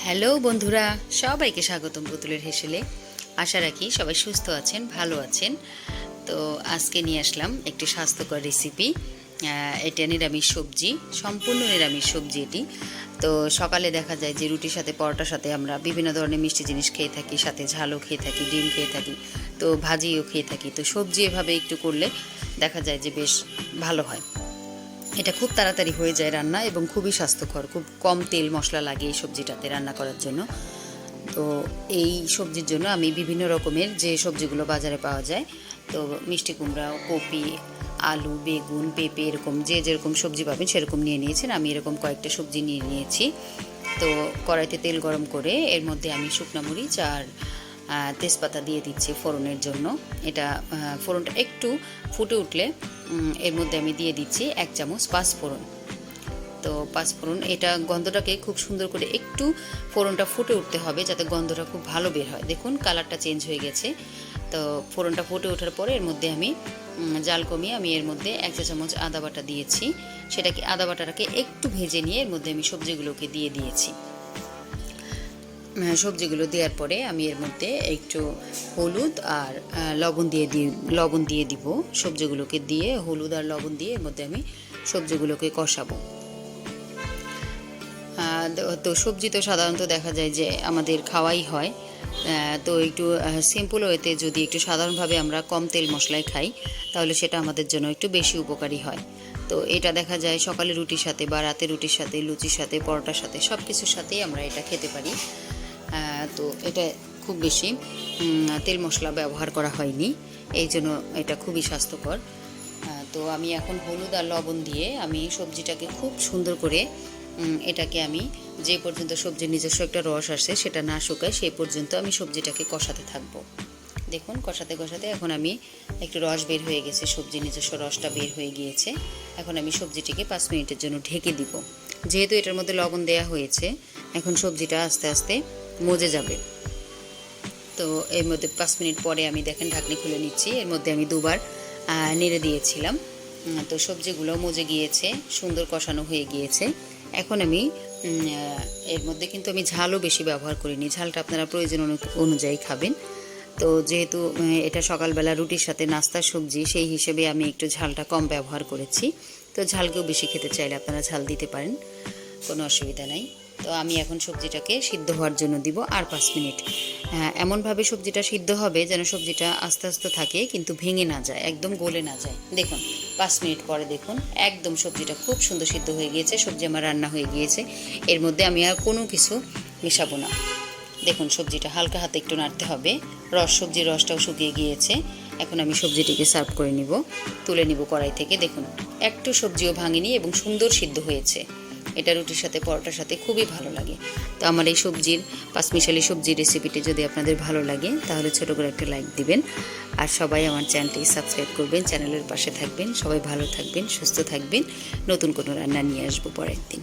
Hello বন্ধুরা, সবাইকে স্বাগতম পুতুলের হেসেলে। আশা রাখি সবাই সুস্থ আছেন, ভালো আছেন। তো আজকে নিয়ে আসলাম একটি স্বাস্থ্যকর রেসিপি। এটা নিরামিষ সবজি, সম্পূর্ণ নিরামিষ সবজি এটি। তো সকালে দেখা যায় যে রুটির সাথে পরোটার সাথে আমরা বিভিন্ন ধরনের মিষ্টি জিনিস খেয়ে থাকি, সাথে ঝালও খেয়ে থাকি, ডিম খেয়ে থাকি, তো ভাজিও খেয়ে থাকি। তো সবজি এভাবে একটু করলে দেখা যায় যে বেশ ভালো হয়। এটা খুব তাড়াতাড়ি হয়ে যায় রান্না এবং খুবই স্বাস্থ্যকর, খুব কম তেল মশলা লাগে এই সবজিটাতে রান্না করার জন্য। তো এই সবজির জন্য আমি বিভিন্ন রকমের যে সবজিগুলো বাজারে পাওয়া যায়, তো মিষ্টি কুমড়া, কপি, আলু, বেগুন, পেঁপে, এরকম যে যেরকম সবজি পাবেন সেরকম নিয়ে নিয়েছেন। আমি এরকম কয়েকটা সবজি নিয়ে নিয়েছি। তো কড়াইতে তেল গরম করে এর মধ্যে আমি শুকনো মরিচ আর তেজপাতা দিয়ে দিচ্ছি ফোড়নের জন্য। এটা ফোড়নটা একটু ফুটে উঠলে এর মধ্যে আমি দিয়ে দিচ্ছি 1 চামচ পাঁচফোড়ন। তো পাঁচফোড়ন এটা গন্ধটাকে খুব সুন্দর করে একটু ফোড়নটা ফুটে উঠতে হবে, যাতে গন্ধটা খুব ভালো বের হয়। দেখুন কালারটা চেঞ্জ হয়ে গেছে। তো ফোড়নটা ফুটে ওঠার পরে এর মধ্যে আমি জাল কমিয়ে আমি এর মধ্যে 1 চা চামচ আদা বাটা দিয়েছি। সেটাকে আদা বাটাটাকে একটু ভেজে নিয়ে এর মধ্যে আমি সবজিগুলোকে দিয়ে দিয়েছি। সবজিগুলো দেওয়ার পরে আমি এর মধ্যে একটু হলুদ আর লবণ দিয়ে দিব। সবজিগুলোকে দিয়ে হলুদ আর লবণ দিয়ে এর মধ্যে আমি সবজিগুলোকে কষাবো। তো সবজি তো সাধারণত দেখা যায় যে আমাদের খাওয়াই হয়। তো একটু সিম্পল ওয়েতে যদি একটু সাধারণভাবে আমরা কম তেল মশলায় খাই, তাহলে সেটা আমাদের জন্য একটু বেশি উপকারী হয়। তো এটা দেখা যায় সকালে রুটির সাথে বা রাতে রুটির সাথে, লুচির সাথে, পরোটার সাথে, সব কিছুর সাথেই আমরা এটা খেতে পারি। তো এটা খুব বেশি তেল মশলা ব্যবহার করা হয়নি, এই জন্য এটা খুবই স্বাস্থ্যকর। তো আমি এখন হলুদ আর লবণ দিয়ে আমি সবজিটাকে খুব সুন্দর করে এটাকে আমি যে পর্যন্ত সবজির নিজস্ব একটা রস আসে সেটা না শুকায় সেই পর্যন্ত আমি সবজিটাকে কষাতে থাকবো। দেখুন কষাতে কষাতে এখন আমি একটু রস বের হয়ে গেছে, সবজির নিজস্ব রসটা বের হয়ে গিয়েছে। এখন আমি সবজিটিকে 5 মিনিটের জন্য ঢেকে দিব। যেহেতু এটার মধ্যে লবণ দেয়া হয়েছে, এখন সবজিটা আস্তে আস্তে মজে যাবে। তো এর মধ্যে 5 মিনিট পরে আমি দেখেন ঢাকনি খুলে নিচ্ছি। এর মধ্যে আমি দুবার নেড়ে দিয়েছিলাম। তো সবজিগুলো মজে গিয়েছে, সুন্দর কষানো হয়ে গিয়েছে। এখন আমি এর মধ্যে কিন্তু আমি ঝালও বেশি ব্যবহার করিনি, ঝালটা আপনারা প্রয়োজন অনুযায়ী খাবেন। তো যেহেতু এটা সকালবেলা রুটির সাথে নাস্তার সবজি, সেই হিসেবে আমি একটু ঝালটা কম ব্যবহার করেছি। তো ঝালকেও বেশি খেতে চাইলে আপনারা ঝাল দিতে পারেন, কোনো অসুবিধা নাই। তো আমি এখন সবজিটাকে সিদ্ধ হওয়ার জন্য দিব আর 5 মিনিট। এমনভাবে সবজিটা সিদ্ধ হবে যেন সবজিটা আস্তে আস্তে থাকে, কিন্তু ভেঙে না যায়, একদম গলে না যায়। দেখুন 5 মিনিট পরে দেখুন একদম সবজিটা খুব সুন্দর সিদ্ধ হয়ে গিয়েছে, সবজি আমার রান্না হয়ে গিয়েছে। এর মধ্যে আমি আর কোনো কিছু মেশাবো না। দেখুন সবজিটা হালকা হাতে একটু নাড়তে হবে, সবজির রসটাও শুকিয়ে গিয়েছে। এখন আমি সবজিটিকে সার্ভ করে নিব, তুলে নিব কড়াই থেকে। দেখুন একটু সবজিও ভাঙেনি এবং সুন্দর সিদ্ধ হয়েছে। এটা রুটির সাথে, পরোটার সাথে খুবই ভালো লাগে। তো আমার এই পাঁচমিশালি সবজির রেসিপিটি যদি আপনাদের ভালো লাগে তাহলে ছোট করে একটা লাইক দিবেন। আর সবাই আমার চ্যানেলটি সাবস্ক্রাইব করবেন, চ্যানেলের পাশে থাকবেন। সবাই ভালো থাকবেন, সুস্থ থাকবেন। নতুন কোনো রান্না নিয়ে আসবো পরের দিন।